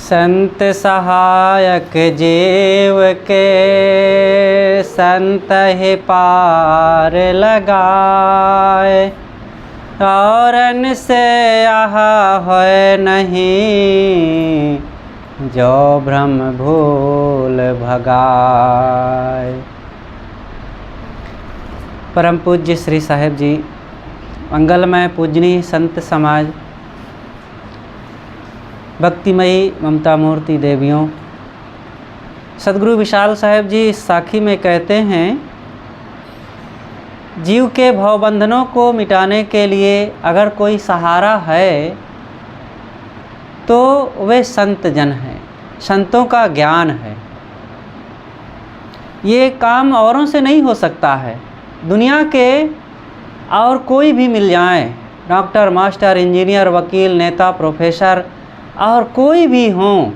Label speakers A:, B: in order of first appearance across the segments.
A: संत सहायक जीव के संत ही पार लगाए, औरन से आहा होए नहीं, जो भ्रम भूल भगाए। परम पूज्य श्री साहेब जी, मंगलमय पूजनीय संत समाज, भक्तिमयी ममता मूर्ति देवियों, सदगुरु विशाल साहेब जी इस साखी में कहते हैं, जीव के भवबंधनों को मिटाने के लिए अगर कोई सहारा है तो वे संत जन हैं, संतों का ज्ञान है। ये काम औरों से नहीं हो सकता है। दुनिया के और कोई भी मिल जाए, डॉक्टर, मास्टर, इंजीनियर, वकील, नेता, प्रोफेसर और कोई भी हों,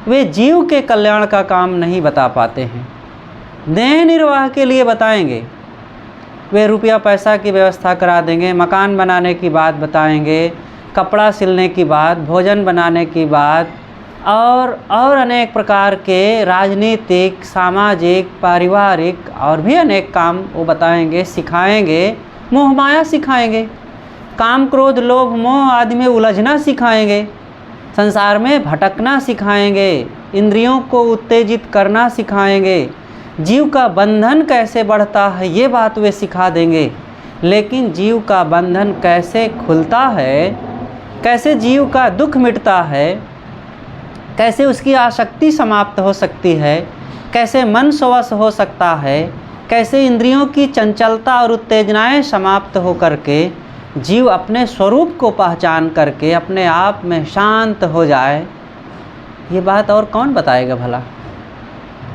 A: वे जीव के कल्याण का काम नहीं बता पाते हैं। देह निर्वाह के लिए बताएंगे, वे रुपया पैसा की व्यवस्था करा देंगे, मकान बनाने की बात बताएंगे, कपड़ा सिलने की बात, भोजन बनाने की बात और अनेक प्रकार के राजनीतिक, सामाजिक, पारिवारिक और भी अनेक काम वो बताएंगे, सिखाएंगे। मोह माया सिखाएंगे, काम क्रोध लोभ मोह आदि में उलझना सिखाएंगे, संसार में भटकना सिखाएंगे, इंद्रियों को उत्तेजित करना सिखाएंगे, जीव का बंधन कैसे बढ़ता है ये बात वे सिखा देंगे। लेकिन जीव का बंधन कैसे खुलता है, कैसे जीव का दुख मिटता है, कैसे उसकी आसक्ति समाप्त हो सकती है, कैसे मन स्वश हो सकता है, कैसे इंद्रियों की चंचलता और उत्तेजनाएं समाप्त हो करके जीव अपने स्वरूप को पहचान करके अपने आप में शांत हो जाए, ये बात और कौन बताएगा भला?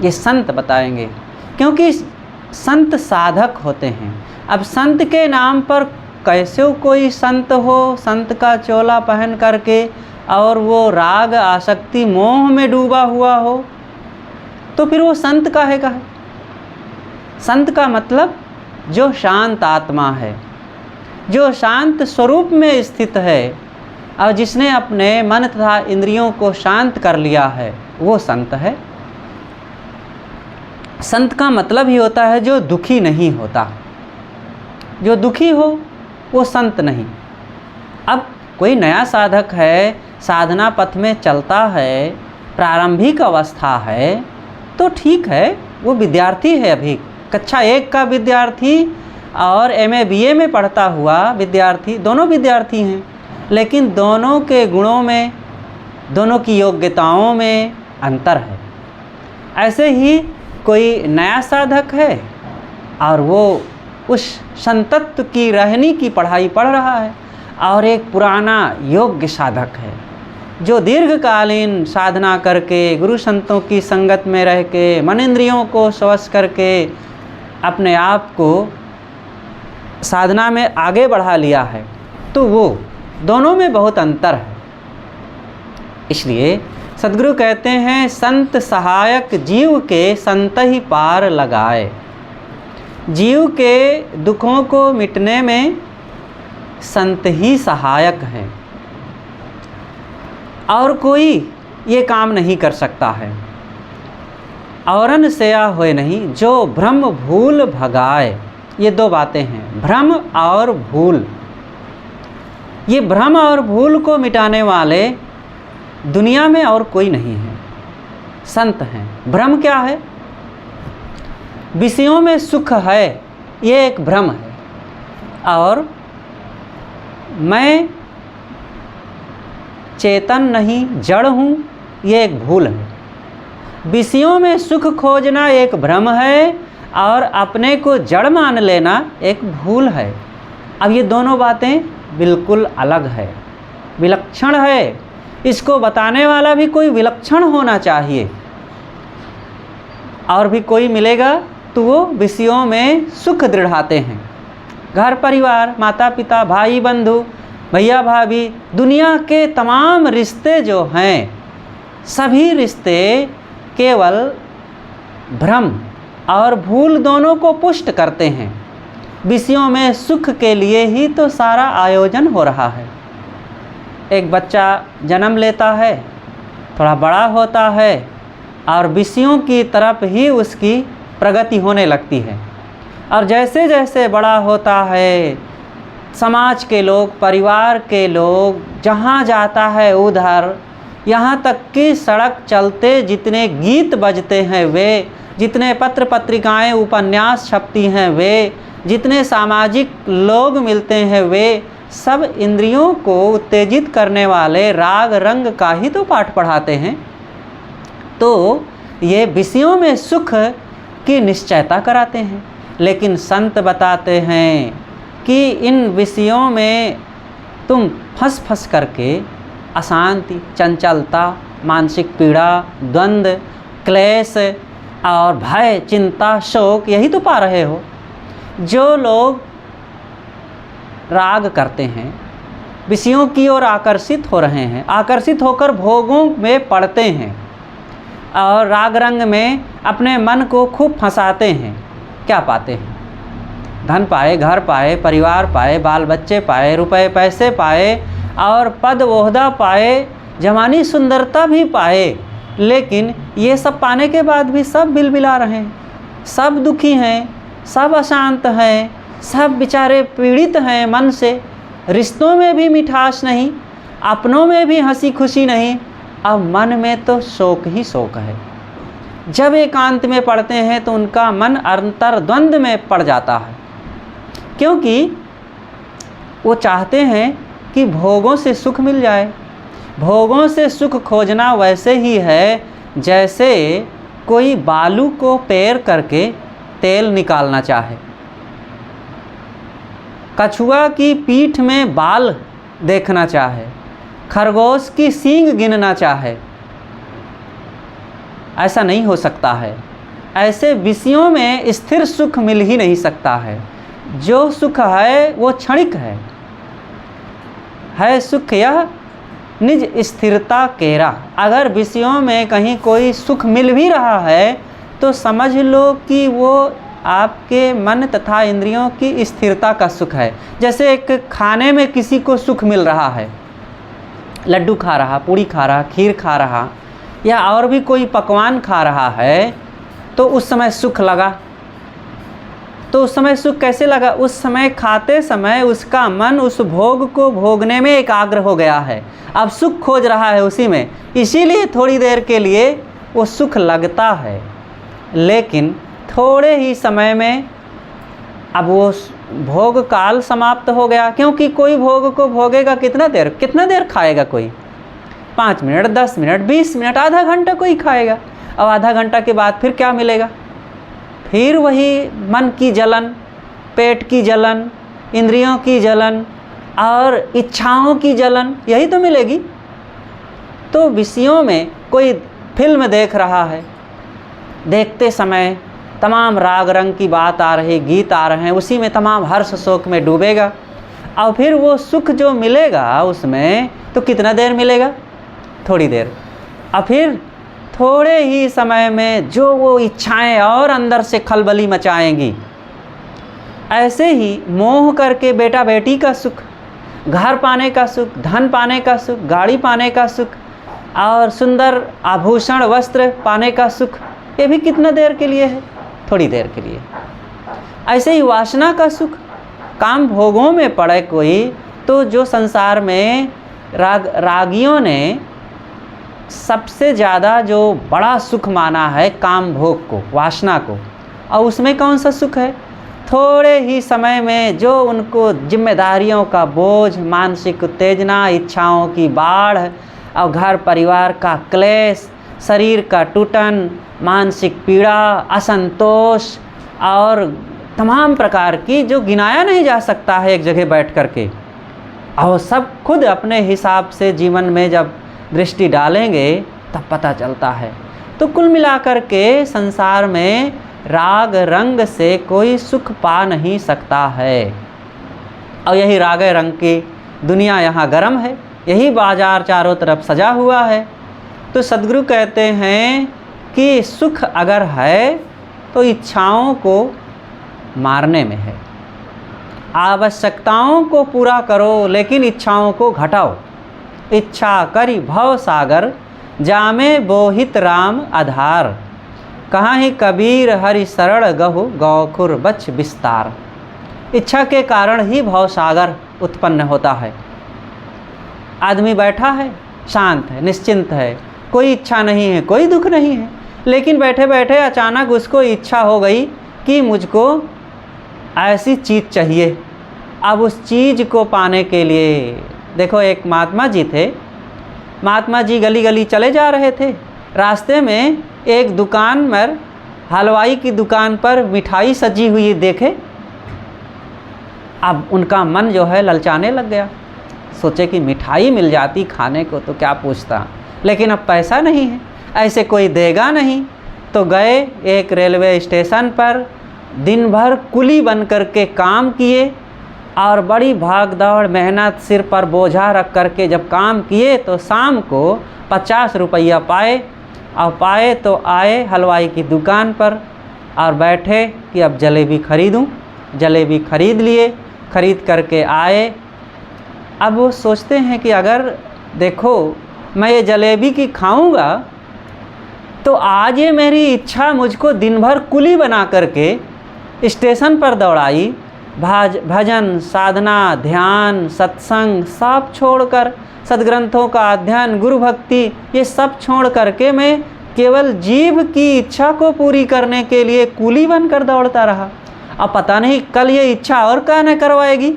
A: ये संत बताएंगे, क्योंकि संत साधक होते हैं। अब संत के नाम पर कैसे कोई संत हो, संत का चोला पहन करके और वो राग आसक्ति मोह में डूबा हुआ हो, तो फिर वो संत काहे का है? संत का मतलब जो शांत आत्मा है, जो शांत स्वरूप में स्थित है और जिसने अपने मन तथा इंद्रियों को शांत कर लिया है, वो संत है। संत का मतलब ही होता है जो दुखी नहीं होता। जो दुखी हो वो संत नहीं। अब कोई नया साधक है, साधना पथ में चलता है, प्रारंभिक अवस्था है, तो ठीक है, वो विद्यार्थी है, अभी कक्षा 1 का विद्यार्थी और MA BA में पढ़ता हुआ विद्यार्थी, दोनों विद्यार्थी हैं। लेकिन दोनों के गुणों में, दोनों की योग्यताओं में अंतर है। ऐसे ही कोई नया साधक है और वो उस संतत्व की रहनी की पढ़ाई पढ़ रहा है, और एक पुराना योग्य साधक है जो दीर्घकालीन साधना करके, गुरु संतों की संगत में रह के, मन इंद्रियों को स्वश करके अपने आप को साधना में आगे बढ़ा लिया है। तो वो दोनों में बहुत अंतर है। इसलिए सद्गुरु कहते हैं, संत सहायक जीव के संत ही पार लगाए। जीव के दुखों को मिटने में संत ही सहायक हैं, और कोई ये काम नहीं कर सकता है। औरन सेया होए नहीं, जो भ्रम भूल भगाए। ये दो बातें हैं, भ्रम और भूल। ये भ्रम और भूल को मिटाने वाले दुनिया में और कोई नहीं है, संत हैं। भ्रम क्या है? विषयों में सुख है, ये एक भ्रम है, और मैं चेतन नहीं, जड़ हूँ, ये एक भूल है। विषयों में सुख खोजना एक भ्रम है, और अपने को जड़ मान लेना एक भूल है। अब ये दोनों बातें बिल्कुल अलग है, विलक्षण है। इसको बताने वाला भी कोई विलक्षण होना चाहिए। और भी कोई मिलेगा तो वो विषयों में सुख दृढ़ाते हैं। घर परिवार, माता पिता, भाई बंधु, भैया भाभी, दुनिया के तमाम रिश्ते जो हैं, सभी रिश्ते केवल भ्रम और भूल दोनों को पुष्ट करते हैं। विषयों में सुख के लिए ही तो सारा आयोजन हो रहा है। एक बच्चा जन्म लेता है थोड़ा बड़ा होता है और विषयों की तरफ ही उसकी प्रगति होने लगती है। और जैसे जैसे बड़ा होता है, समाज के लोग, परिवार के लोग जहाँ जाता है उधर, यहाँ तक कि सड़क चलते जितने गीत बजते हैं वे, जितने पत्र पत्रिकाएं उपन्यास छपती हैं वे, जितने सामाजिक लोग मिलते हैं वे, सब इंद्रियों को उत्तेजित करने वाले राग रंग का ही तो पाठ पढ़ाते हैं। तो ये विषयों में सुख की निश्चयता कराते हैं, लेकिन संत बताते हैं कि इन विषयों में तुम फंस करके अशांति, चंचलता, मानसिक पीड़ा, द्वंद्व, क्लेश और भय, चिंता, शोक यही तो पा रहे हो। जो लोग राग करते हैं, विषयों की ओर आकर्षित हो रहे हैं, आकर्षित होकर भोगों में पड़ते हैं और राग रंग में अपने मन को खूब फंसाते हैं, क्या पाते हैं? धन पाए, घर पाए, परिवार पाए, बाल बच्चे पाए, रुपए पैसे पाए और पद ओहदा पाए, जवानी सुंदरता भी पाए, लेकिन ये सब पाने के बाद भी सब बिलबिला रहे हैं, सब दुखी हैं, सब अशांत हैं, सब बेचारे पीड़ित हैं मन से। रिश्तों में भी मिठास नहीं, अपनों में भी हंसी खुशी नहीं, अब मन में तो शोक ही शोक है। जब एकांत में पड़ते हैं तो उनका मन अंतर्द्वंद में पड़ जाता है, क्योंकि वो चाहते हैं कि भोगों से सुख मिल जाए। भोगों से सुख खोजना वैसे ही है जैसे कोई बालू को पेर करके तेल निकालना चाहे, कछुआ की पीठ में बाल देखना चाहे, खरगोश की सींग गिनना चाहे। ऐसा नहीं हो सकता है। ऐसे विषयों में स्थिर सुख मिल ही नहीं सकता है। जो सुख है वो क्षणिक है सुख यह निज स्थिरता केरा। अगर विषयों में कहीं कोई सुख मिल भी रहा है तो समझ लो कि वो आपके मन तथा इंद्रियों की स्थिरता का सुख है। जैसे एक खाने में किसी को सुख मिल रहा है, लड्डू खा रहा, पूड़ी खा रहा, खीर खा रहा या और भी कोई पकवान खा रहा है, तो उस समय सुख लगा। तो उस समय सुख कैसे लगा? उस समय खाते समय उसका मन उस भोग को भोगने में एकाग्र हो गया है, अब सुख खोज रहा है उसी में, इसीलिए थोड़ी देर के लिए वो सुख लगता है। लेकिन थोड़े ही समय में अब वो भोग काल समाप्त हो गया, क्योंकि कोई भोग को भोगेगा कितना देर खाएगा कोई? 5 मिनट, 10 मिनट, 20 मिनट, आधा घंटा कोई खाएगा। अब आधा घंटा के बाद फिर क्या मिलेगा? फिर वही मन की जलन, पेट की जलन, इंद्रियों की जलन और इच्छाओं की जलन, यही तो मिलेगी। तो विषयों में कोई फिल्म देख रहा है, देखते समय तमाम राग रंग की बात आ रही, गीत आ रहे हैं, उसी में तमाम हर्ष शोक में डूबेगा। और फिर वो सुख जो मिलेगा उसमें तो कितना देर मिलेगा? थोड़ी देर। और फिर थोड़े ही समय में जो वो इच्छाएं और अंदर से खलबली मचाएंगी। ऐसे ही मोह करके बेटा बेटी का सुख, घर पाने का सुख, धन पाने का सुख, गाड़ी पाने का सुख और सुंदर आभूषण वस्त्र पाने का सुख, ये भी कितना देर के लिए है? थोड़ी देर के लिए। ऐसे ही वासना का सुख, काम भोगों में पड़े कोई, तो जो संसार में रागियों ने सबसे ज़्यादा जो बड़ा सुख माना है काम भोग को, वासना को, और उसमें कौन सा सुख है? थोड़े ही समय में जो उनको जिम्मेदारियों का बोझ, मानसिक उत्तेजना, इच्छाओं की बाढ़ और घर परिवार का क्लेश, शरीर का टूटन, मानसिक पीड़ा, असंतोष और तमाम प्रकार की जो गिनाया नहीं जा सकता है एक जगह बैठ करके, और सब खुद अपने हिसाब से जीवन में जब दृष्टि डालेंगे तब पता चलता है। तो कुल मिलाकर के संसार में राग रंग से कोई सुख पा नहीं सकता है। और यही राग रंग की दुनिया यहाँ गर्म है, यही बाजार चारों तरफ सजा हुआ है। तो सद्गुरु कहते हैं कि सुख अगर है तो इच्छाओं को मारने में है। आवश्यकताओं को पूरा करो लेकिन इच्छाओं को घटाओ। इच्छा करी भव सागर, जामे बोहित राम आधार, कहाँ ही कबीर हरि शरण गहु गौखुर बच विस्तार। इच्छा के कारण ही भवसागर उत्पन्न होता है। आदमी बैठा है, शांत है, निश्चिंत है, कोई इच्छा नहीं है, कोई दुख नहीं है, लेकिन बैठे बैठे अचानक उसको इच्छा हो गई कि मुझको ऐसी चीज़ चाहिए। अब उस चीज़ को पाने के लिए, देखो एक महात्मा जी थे, महात्मा जी गली गली चले जा रहे थे। रास्ते में एक दुकान पर, हलवाई की दुकान पर मिठाई सजी हुई देखे। अब उनका मन जो है ललचाने लग गया। सोचे कि मिठाई मिल जाती खाने को तो क्या पूछता, लेकिन अब पैसा नहीं है, ऐसे कोई देगा नहीं। तो गए एक रेलवे स्टेशन पर, दिन भर कुली बन कर के काम किए और बड़ी भाग दौड़ मेहनत सिर पर बोझा रख कर के जब काम किए तो शाम को 50 रुपया पाए। और पाए तो आए हलवाई की दुकान पर और बैठे कि अब जलेबी खरीदूं। जलेबी खरीद लिए, खरीद करके आए। अब वो सोचते हैं कि अगर देखो मैं ये जलेबी की खाऊंगा तो आज ये मेरी इच्छा मुझको दिन भर कुली बना करके स्टेशन पर दौड़ाई, भजन साधना ध्यान सत्संग सब छोड़कर, सद्ग्रंथों का अध्ययन गुरु भक्ति ये सब छोड़ करके मैं केवल जीव की इच्छा को पूरी करने के लिए कूली बनकर दौड़ता रहा। अब पता नहीं कल ये इच्छा और क्या न करवाएगी।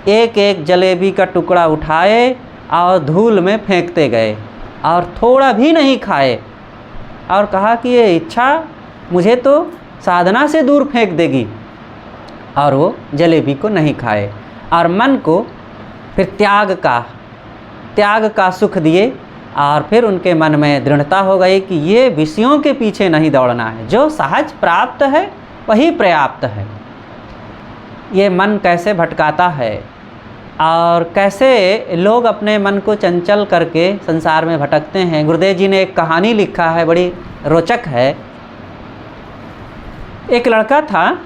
A: एक एक जलेबी का टुकड़ा उठाए और धूल में फेंकते गए और थोड़ा भी नहीं खाए और कहा कि ये इच्छा मुझे तो साधना से दूर फेंक देगी। और वो जलेबी को नहीं खाए और मन को फिर त्याग का सुख दिए। और फिर उनके मन में दृढ़ता हो गई कि ये विषयों के पीछे नहीं दौड़ना है, जो सहज प्राप्त है वही पर्याप्त है। ये मन कैसे भटकाता है और कैसे लोग अपने मन को चंचल करके संसार में भटकते हैं। गुरुदेव जी ने एक कहानी लिखा है, बड़ी रोचक है। एक लड़का था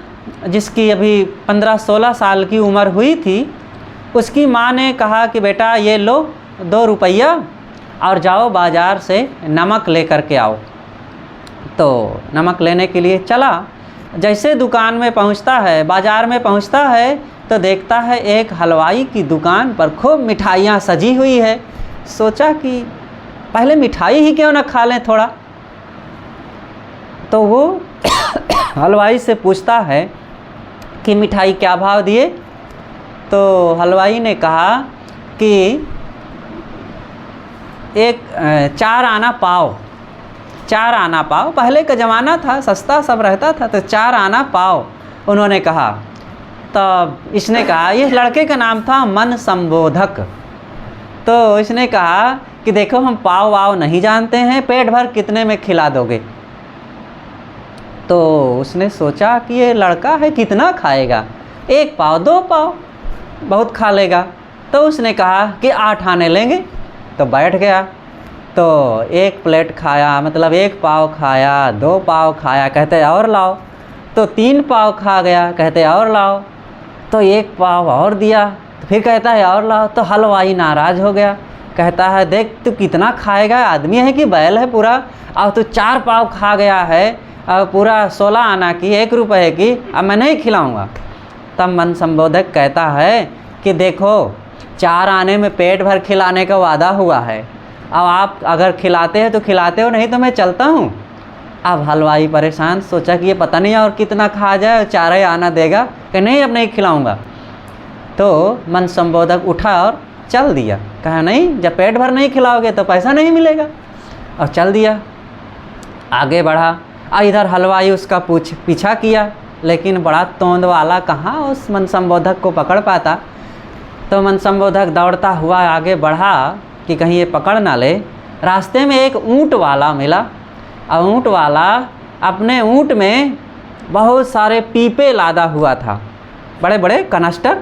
A: जिसकी अभी 15-16 साल की उम्र हुई थी। उसकी माँ ने कहा कि बेटा ये लो 2 रुपया और जाओ बाज़ार से नमक ले कर के आओ। तो नमक लेने के लिए चला। जैसे दुकान में पहुंचता है, बाज़ार में पहुंचता है तो देखता है एक हलवाई की दुकान पर खूब मिठाइयाँ सजी हुई है। सोचा कि पहले मिठाई ही क्यों ना खा लें थोड़ा। तो वो हलवाई से पूछता है कि मिठाई क्या भाव दिए। तो हलवाई ने कहा कि 4 आना पाव। 4 आना पाव, पहले का ज़माना था, सस्ता सब रहता था, तो 4 आना पाव उन्होंने कहा। तब इसने कहा, इस लड़के का नाम था मन संबोधक। तो इसने कहा कि देखो हम पाव वाव नहीं जानते हैं, पेट भर कितने में खिला दोगे। तो उसने सोचा कि ये लड़का है, कितना खाएगा, 1 पाव 2 पाव बहुत खा लेगा। तो उसने कहा कि 8 आने लेंगे। तो बैठ गया। तो 1 प्लेट खाया, मतलब 1 पाव खाया, 2 पाव खाया, कहते और लाओ। तो 3 पाव खा गया, कहते और लाओ। तो 1 पाव और दिया, तो फिर कहता है और लाओ। तो हलवाई नाराज़ हो गया, कहता है देख तू कितना खाएगा, आदमी है कि बैल है पूरा, और तू 4 पाव खा गया है और पूरा 16 आना की 1 रुपये की, अब मैं नहीं खिलाऊँगा। तब मन संबोधक कहता है कि देखो 4 आने में पेट भर खिलाने का वादा हुआ है, अब आप अगर खिलाते हैं तो खिलाते हो, नहीं तो मैं चलता हूँ। अब हलवाई परेशान, सोचा कि ये पता नहीं और कितना खा जाए, 4 ही आना देगा कि नहीं अब नहीं खिलाऊँगा। तो मन संबोधक उठा और चल दिया, कहा नहीं जब पेट भर नहीं खिलाओगे तो पैसा नहीं मिलेगा, और चल दिया। आगे बढ़ा और इधर हलवाई उसका पीछा किया, लेकिन बड़ा तोंद वाला कहाँ उस मन संबोधक को पकड़ पाता। तो मन संबोधक दौड़ता हुआ आगे बढ़ा कि कहीं ये पकड़ ना ले। रास्ते में एक ऊँट वाला मिला और ऊँट वाला अपने ऊँट में बहुत सारे पीपे लादा हुआ था, बड़े बड़े कनस्टर।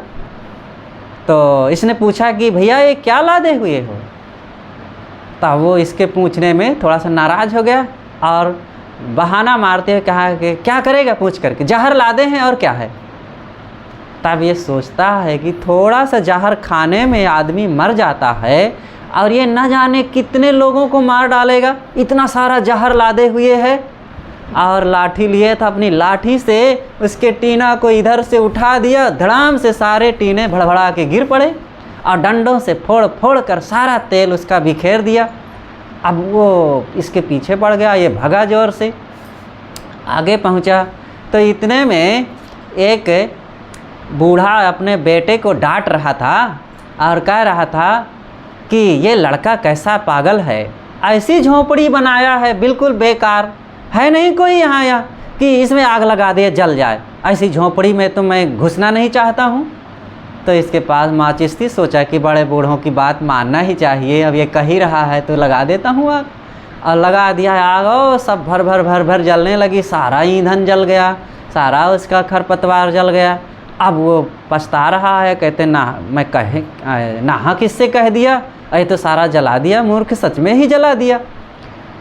A: तो इसने पूछा कि भैया ये क्या लादे हुए हो। तब वो इसके पूछने में थोड़ा सा नाराज़ हो गया और बहाना मारते हुए कहा कि क्या करेगा पूछ करके, जहर लादे हैं और क्या है। तब ये सोचता है कि थोड़ा सा जहर खाने में आदमी मर जाता है और ये न जाने कितने लोगों को मार डालेगा, इतना सारा जहर लादे हुए है। और लाठी लिए था, अपनी लाठी से उसके टीना को इधर से उठा दिया, धड़ाम से सारे टीने भड़भड़ा के गिर पड़े और डंडों से फोड़ फोड़ कर सारा तेल उसका बिखेर दिया। अब वो इसके पीछे पड़ गया, ये भगा जोर से, आगे पहुंचा तो इतने में एक बूढ़ा अपने बेटे को डांट रहा था और कह रहा था कि ये लड़का कैसा पागल है, ऐसी झोंपड़ी बनाया है बिल्कुल बेकार, है नहीं कोई यहाँ कि इसमें आग लगा दे जल जाए, ऐसी झोंपड़ी में तो मैं घुसना नहीं चाहता हूँ। तो इसके पास माचिस थी, सोचा कि बड़े बूढ़ों की बात मानना ही चाहिए, अब ये कह ही रहा है तो लगा देता हूँ आग। और लगा दिया आग, और सब भर भर जलने लगी, सारा ईंधन जल गया, सारा उसका खरपतवार जल गया। अब वो पछता रहा है, कहते ना मैं नहा किससे कह दिया, अरे तो सारा जला दिया, मूर्ख सच में ही जला दिया।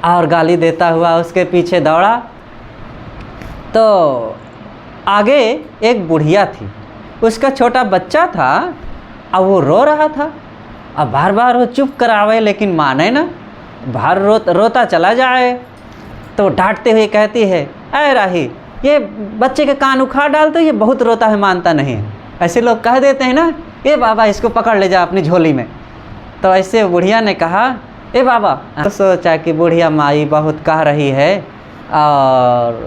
A: और गाली देता हुआ उसके पीछे दौड़ा। तो आगे एक बुढ़िया थी, उसका छोटा बच्चा था, अब वो रो रहा था। अब बार बार वो चुप करावे लेकिन माने ना, बाहर रोता चला जाए। तो डांटते हुए कहती है, अरे राही ये बच्चे के कान उखाड़ डालते, ये बहुत रोता है मानता नहीं है। ऐसे लोग कह देते हैं ना, ए बाबा इसको पकड़ ले जा अपनी झोली में। तो ऐसे बुढ़िया ने कहा, ए बाबा। तो सोचा कि बुढ़िया माई बहुत कह रही है और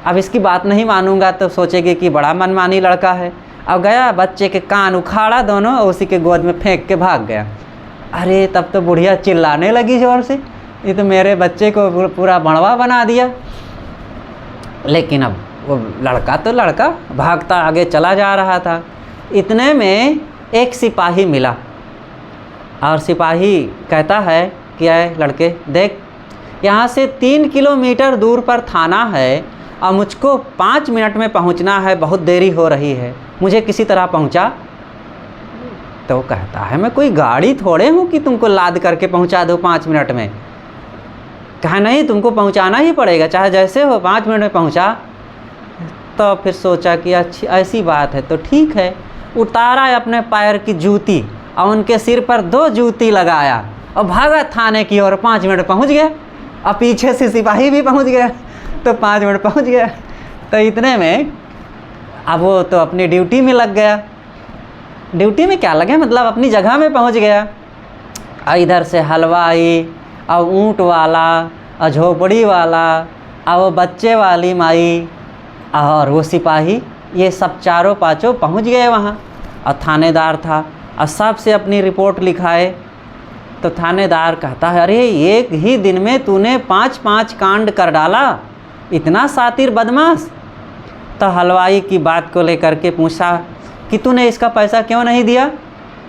A: अब इसकी बात नहीं मानूंगा तो सोचेगी कि बड़ा मनमानी लड़का है। अब गया, बच्चे के कान उखाड़ा दोनों और उसी के गोद में फेंक के भाग गया। अरे तब तो बुढ़िया चिल्लाने लगी जोर से, ये तो मेरे बच्चे को पूरा बड़वा बना दिया। लेकिन अब वो लड़का तो लड़का भागता आगे चला जा रहा था। इतने में एक सिपाही मिला और सिपाही कहता है कि अरे लड़के देख, यहाँ से 3 किलोमीटर दूर पर थाना है और मुझको 5 मिनट में पहुँचना है, बहुत देरी हो रही है, मुझे किसी तरह पहुँचा। तो कहता है मैं कोई गाड़ी थोड़े हूँ कि तुमको लाद करके पहुँचा दो 5 मिनट में। कहा नहीं, तुमको पहुँचाना ही पड़ेगा, चाहे जैसे हो, 5 मिनट में पहुँचा। तो फिर सोचा कि अच्छी ऐसी बात है तो ठीक है। उतारा अपने पैर की जूती और उनके सिर पर 2 जूती लगाया और भागा थाने की ओर। 5 मिनट पहुँच गया और पीछे से सिपाही भी पहुँच गया, तो 5 मिनट पहुँच गया। तो इतने में अब वो तो अपनी ड्यूटी में लग गया। ड्यूटी में क्या लगे, मतलब अपनी जगह में पहुँच गया। और इधर से हलवाई और ऊँट वाला और झोपड़ी वाला और वो बच्चे वाली माई और वो सिपाही, ये सब चारों पाँचों पहुँच गए वहाँ। और थानेदार था और सबसे अपनी रिपोर्ट लिखाए। तो थानेदार कहता है, अरे एक ही दिन में तूने 5-5 कांड कर डाला, इतना सातिर बदमाश। तो हलवाई की बात को लेकर के पूछा कि तूने इसका पैसा क्यों नहीं दिया,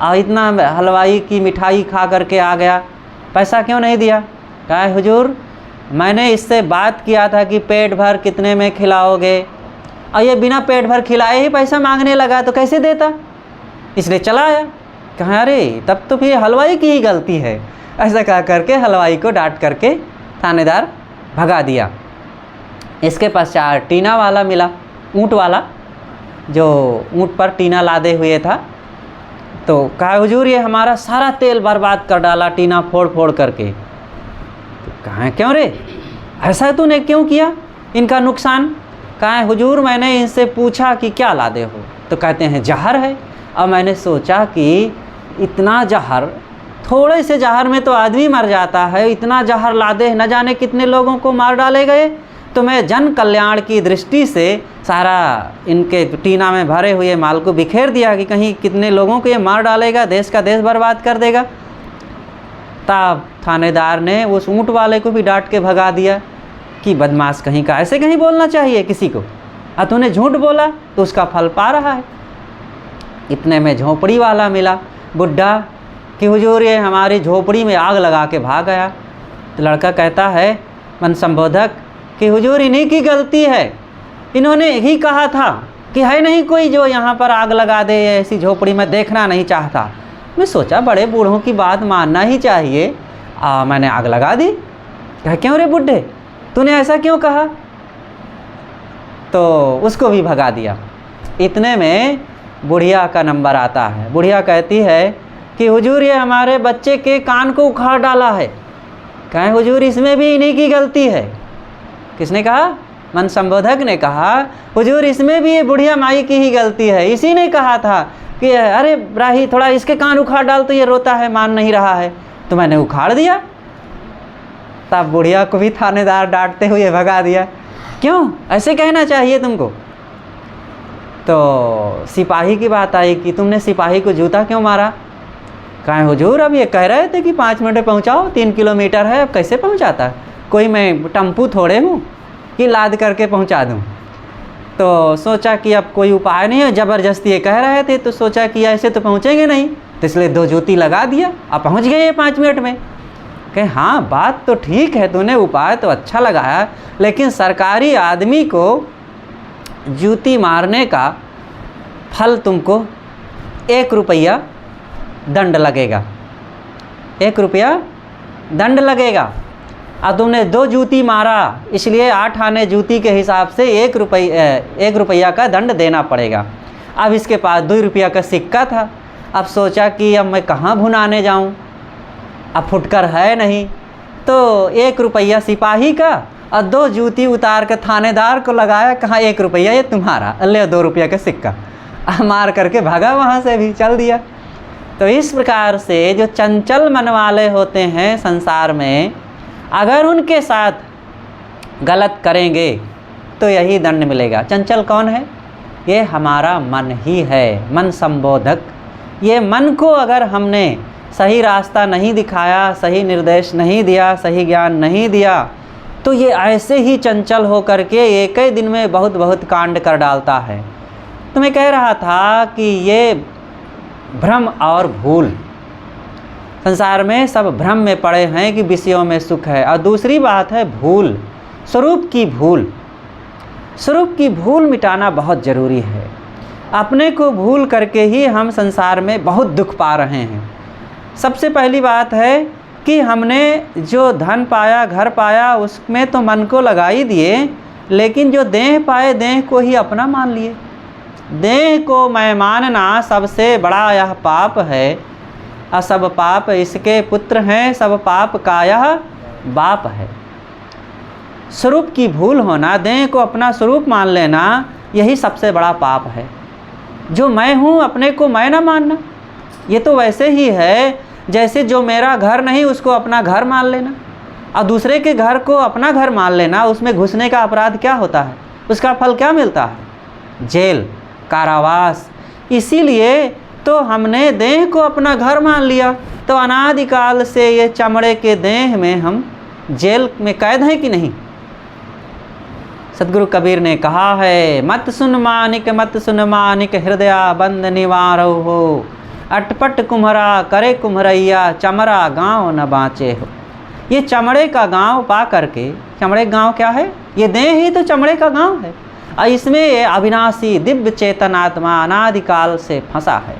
A: और इतना हलवाई की मिठाई खा करके आ गया, पैसा क्यों नहीं दिया। कहा हुजूर मैंने इससे बात किया था कि पेट भर कितने में खिलाओगे, और ये बिना पेट भर खिलाए ही पैसा मांगने लगा, तो कैसे देता, इसलिए चला आया। कहा अरे तब तो फिर हलवाई की ही गलती है। ऐसा कह करके हलवाई को डांट करके थानेदार भगा दिया। इसके पश्चात टीना वाला मिला, ऊँट वाला, जो ऊँट पर टीना लादे हुए था। तो कहा हुजूर ये हमारा सारा तेल बर्बाद कर डाला, टीना फोड़ फोड़ करके। तो कहा क्यों रे, ऐसा तूने क्यों किया, इनका नुकसान। कहा हुजूर मैंने इनसे पूछा कि क्या लादे हो, तो कहते हैं जहर है। और मैंने सोचा कि इतना जहर, थोड़े से जहर में तो आदमी मर जाता है, इतना जहर लादे न जाने कितने लोगों को मार डाले गए। तो मैं जन कल्याण की दृष्टि से सारा इनके टीना में भरे हुए माल को बिखेर दिया कि कहीं कितने लोगों को ये मार डालेगा, देश का देश बर्बाद कर देगा। तब थानेदार ने उस ऊँट वाले को भी डांट के भगा दिया कि बदमाश कहीं का, ऐसे कहीं बोलना चाहिए किसी को, और तूने झूठ बोला तो उसका फल पा रहा है। इतने में झोपड़ी वाला मिला, बुढ़ा, कि हुजूर ये हमारी झोपड़ी में आग लगा के भाग गया। तो लड़का कहता है मन संबोधक कि हुजूर इन्हीं की गलती है, इन्होंने ही कहा था कि है नहीं कोई जो यहाँ पर आग लगा दे, ऐसी झोपड़ी में देखना नहीं चाहता। मैं सोचा बड़े बूढ़ों की बात मानना ही चाहिए, मैंने आग लगा दी। कहा क्यों रे बुढ़े, तूने ऐसा क्यों कहा। तो उसको भी भगा दिया। इतने में बुढ़िया का नंबर आता है। बुढ़िया कहती है कि हुजूर ये हमारे बच्चे के कान को उखाड़ डाला है। कहें हुजूर इसमें भी इन्हीं की गलती है। किसने कहा? मन संबोधक ने कहा हुजूर इसमें भी ये बुढ़िया माई की ही गलती है। इसी ने कहा था कि अरे राही थोड़ा इसके कान उखाड़ डाल, तो ये रोता है, मान नहीं रहा है, तो मैंने उखाड़ दिया। तब बुढ़िया को भी थानेदार डांटते हुए भगा दिया। क्यों? ऐसे कहना चाहिए तुमको। तो सिपाही की बात आई कि तुमने सिपाही को जूता क्यों मारा? कहें हुजूर अब ये कह रहे थे कि 5 मिनट में पहुँचाओ, 3 किलोमीटर है, अब कैसे पहुँचाता? कोई मैं टम्पू थोड़े हूँ कि लाद करके पहुँचा दूँ। तो सोचा कि अब कोई उपाय नहीं है, ज़बरदस्ती ये कह रहे थे, तो सोचा कि ऐसे तो पहुँचेंगे नहीं, तो इसलिए 2 जूती लगा दिया, अब पहुँच गए ये 5 मिनट में। कहे हाँ बात तो ठीक है, तूने उपाय तो अच्छा लगाया, लेकिन सरकारी आदमी को जूती मारने का फल तुमको 1 रुपया दंड लगेगा, 1 रुपया दंड लगेगा। अब तुमने 2 जूती मारा, इसलिए 8 आने जूती के हिसाब से 1 रुपया का दंड देना पड़ेगा। अब इसके पास 2 रुपया का सिक्का था। अब सोचा कि अब मैं कहाँ भुनाने जाऊँ, अब फुटकर है नहीं, तो 1 रुपया सिपाही का और 2 जूती उतार कर थानेदार को लगाया, कहा 1 रुपया ये तुम्हारा, ले 2 रुपया का सिक्का, मार करके भागा, वहाँ से भी चल दिया। तो इस प्रकार से जो चंचल मन वाले होते हैं संसार में, अगर उनके साथ गलत करेंगे तो यही दंड मिलेगा। चंचल कौन है? ये हमारा मन ही है, मन संबोधक। ये मन को अगर हमने सही रास्ता नहीं दिखाया, सही निर्देश नहीं दिया, सही ज्ञान नहीं दिया, तो ये ऐसे ही चंचल हो करके एक ही दिन में बहुत बहुत कांड कर डालता है। तो मैं कह रहा था कि ये भ्रम और भूल, संसार में सब भ्रम में पड़े हैं कि विषयों में सुख है। और दूसरी बात है भूल, स्वरूप की भूल। स्वरूप की भूल मिटाना बहुत ज़रूरी है। अपने को भूल करके ही हम संसार में बहुत दुख पा रहे हैं। सबसे पहली बात है कि हमने जो धन पाया, घर पाया, उसमें तो मन को लगा ही दिए, लेकिन जो देह पाए, देह को ही अपना मान लिए। देह को मैं मानना सबसे बड़ा यह पाप है। और सब पाप इसके पुत्र हैं, सब पाप का यह बाप है। स्वरूप की भूल होना, देह को अपना स्वरूप मान लेना, यही सबसे बड़ा पाप है। जो मैं हूँ अपने को मैं ना मानना, ये तो वैसे ही है जैसे जो मेरा घर नहीं उसको अपना घर मान लेना, और दूसरे के घर को अपना घर मान लेना। उसमें घुसने का अपराध क्या होता है? उसका फल क्या मिलता है? जेल, कारावास। इसीलिए तो हमने देह को अपना घर मान लिया। तो अनादिकाल से ये चमड़े के देह में हम जेल में कैद हैं कि नहीं? सदगुरु कबीर ने कहा है, मत सुन मानिक हृदय बंद निवारो हो, अटपट कुम्हरा करे कुम्हरैया, चमड़ा गांव न बाँचे हो। ये चमड़े का गांव पा करके, चमड़े का गांव क्या है? ये देह ही तो चमड़े का गांव है। और इसमें ये अविनाशी दिव्य चेतन आत्मा अनादिकाल से फंसा है।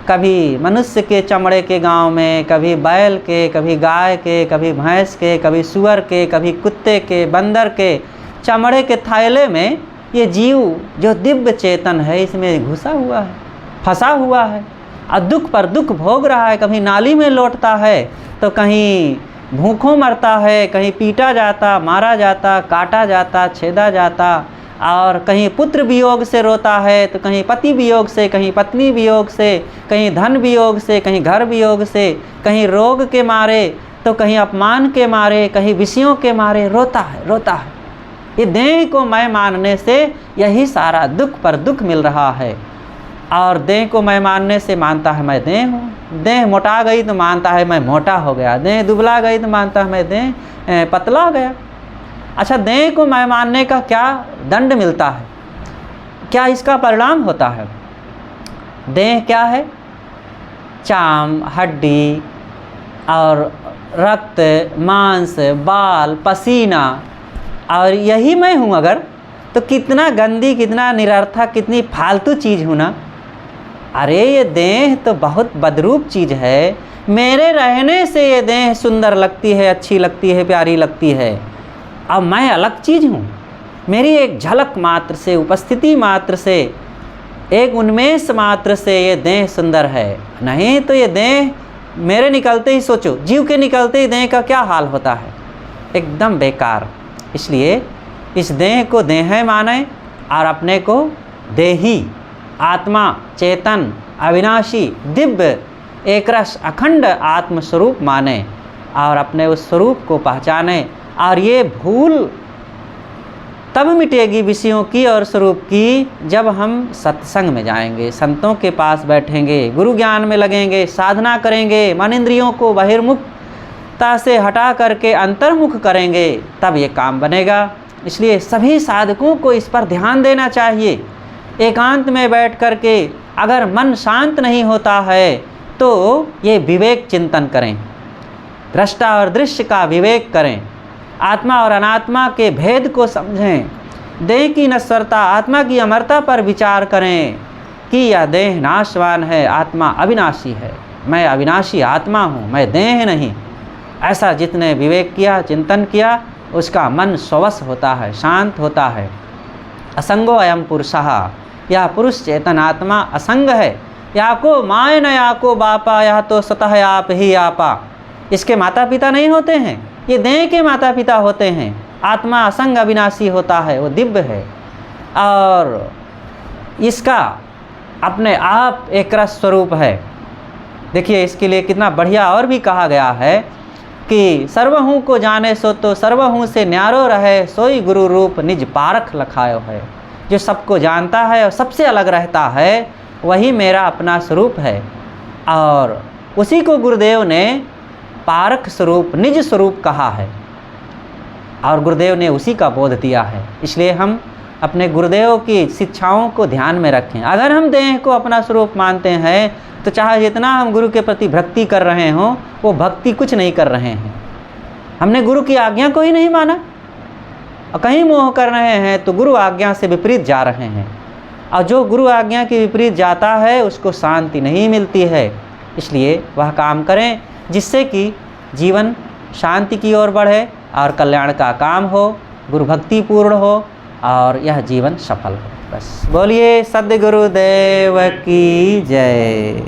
A: कभी मनुष्य के चमड़े के गांव में, कभी बैल के, कभी गाय के, कभी भैंस के, कभी सुअर के, कभी कुत्ते के, बंदर के चमड़े के थैले में ये जीव जो दिव्य चेतन है इसमें घुसा हुआ है, फंसा हुआ है, और दुख पर दुख भोग रहा है। कभी नाली में लौटता है, तो कहीं भूखों मरता है, कहीं पीटा जाता, मारा जाता, काटा जाता, छेदा जाता, और कहीं पुत्र वियोग से रोता है, तो कहीं पति वियोग से, कहीं पत्नी वियोग से, कहीं धन वियोग से, कहीं घर वियोग से, कहीं रोग के मारे, तो कहीं अपमान के मारे, कहीं विषयों के मारे रोता है। ये देह को मैं मानने से यही सारा दुख पर दुख मिल रहा है। और देह को मैं मानने से मानता है मैं देह हूँ। देह मोटा गई तो मानता है मैं मोटा हो गया। देह दुबला गई तो मानता है मैं देह पतला हो गया। अच्छा, देह को मैं मानने का क्या दंड मिलता है? क्या इसका परिणाम होता है? देह क्या है? चाम, हड्डी और रक्त, मांस, बाल, पसीना, और यही मैं हूँ। अगर तो कितना गंदी, कितना निरर्थक, कितनी फालतू चीज़ हूँ ना। अरे ये देह तो बहुत बदरूप चीज़ है। मेरे रहने से ये देह सुंदर लगती है, अच्छी लगती है, प्यारी लगती है। अब मैं अलग चीज़ हूँ। मेरी एक झलक मात्र से, उपस्थिति मात्र से एक उन्मेष मात्र से ये देह सुंदर है, नहीं तो ये देह मेरे निकलते ही सोचो, जीव के निकलते ही देह का क्या हाल होता है, एकदम बेकार। इसलिए इस देह को देह माने और अपने को देही, आत्मा, चेतन, अविनाशी, दिव्य, एकरस, अखंड आत्मस्वरूप माने और अपने उस स्वरूप को पहचाने। और ये भूल तब मिटेगी विषयों की और स्वरूप की जब हम सत्संग में जाएंगे, संतों के पास बैठेंगे, गुरु ज्ञान में लगेंगे, साधना करेंगे, मन इंद्रियों को बहिर्मुखता से हटा करके अंतर्मुख करेंगे, तब ये काम बनेगा। इसलिए सभी साधकों को इस पर ध्यान देना चाहिए। एकांत में बैठ करके अगर मन शांत नहीं होता है तो ये विवेक चिंतन करें, दृष्टा और दृश्य का विवेक करें, आत्मा और अनात्मा के भेद को समझें, देह की नश्वरता, आत्मा की अमरता पर विचार करें कि यह देह नाशवान है, आत्मा अविनाशी है, मैं अविनाशी आत्मा हूँ, मैं देह नहीं। ऐसा जितने विवेक किया, चिंतन किया, उसका मन स्ववश होता है, शांत होता है। असंगो अयम पुरुषः, यह पुरुष चेतन आत्मा असंग है। या को माय न या को बापा, यह तो स्वतः आप ही आपा। इसके माता पिता नहीं होते हैं, ये देह के माता पिता होते हैं। आत्मा असंग अविनाशी होता है, वो दिव्य है और इसका अपने आप एक रस स्वरूप है। देखिए इसके लिए कितना बढ़िया और भी कहा गया है कि सर्वहूँ को जाने सो तो सर्वहूँ से न्यारो रहे, सोई गुरु रूप निज पारख लखायो है। जो सबको जानता है और सबसे अलग रहता है वही मेरा अपना स्वरूप है और उसी को गुरुदेव ने पारख स्वरूप, निज स्वरूप कहा है और गुरुदेव ने उसी का बोध दिया है। इसलिए हम अपने गुरुदेव की शिक्षाओं को ध्यान में रखें। अगर हम देह को अपना स्वरूप मानते हैं तो चाहे जितना हम गुरु के प्रति भक्ति कर रहे हों, वो भक्ति कुछ नहीं कर रहे हैं। हमने गुरु की आज्ञा को ही नहीं माना और कहीं मोह कर रहे हैं तो गुरु आज्ञा से विपरीत जा रहे हैं और जो गुरु आज्ञा के विपरीत जाता है उसको शांति नहीं मिलती है। इसलिए वह काम करें जिससे कि जीवन शांति की ओर बढ़े और कल्याण का काम हो, गुरु भक्ति पूर्ण हो और यह जीवन सफल हो। बस बोलिए सद्गुरुदेव की जय।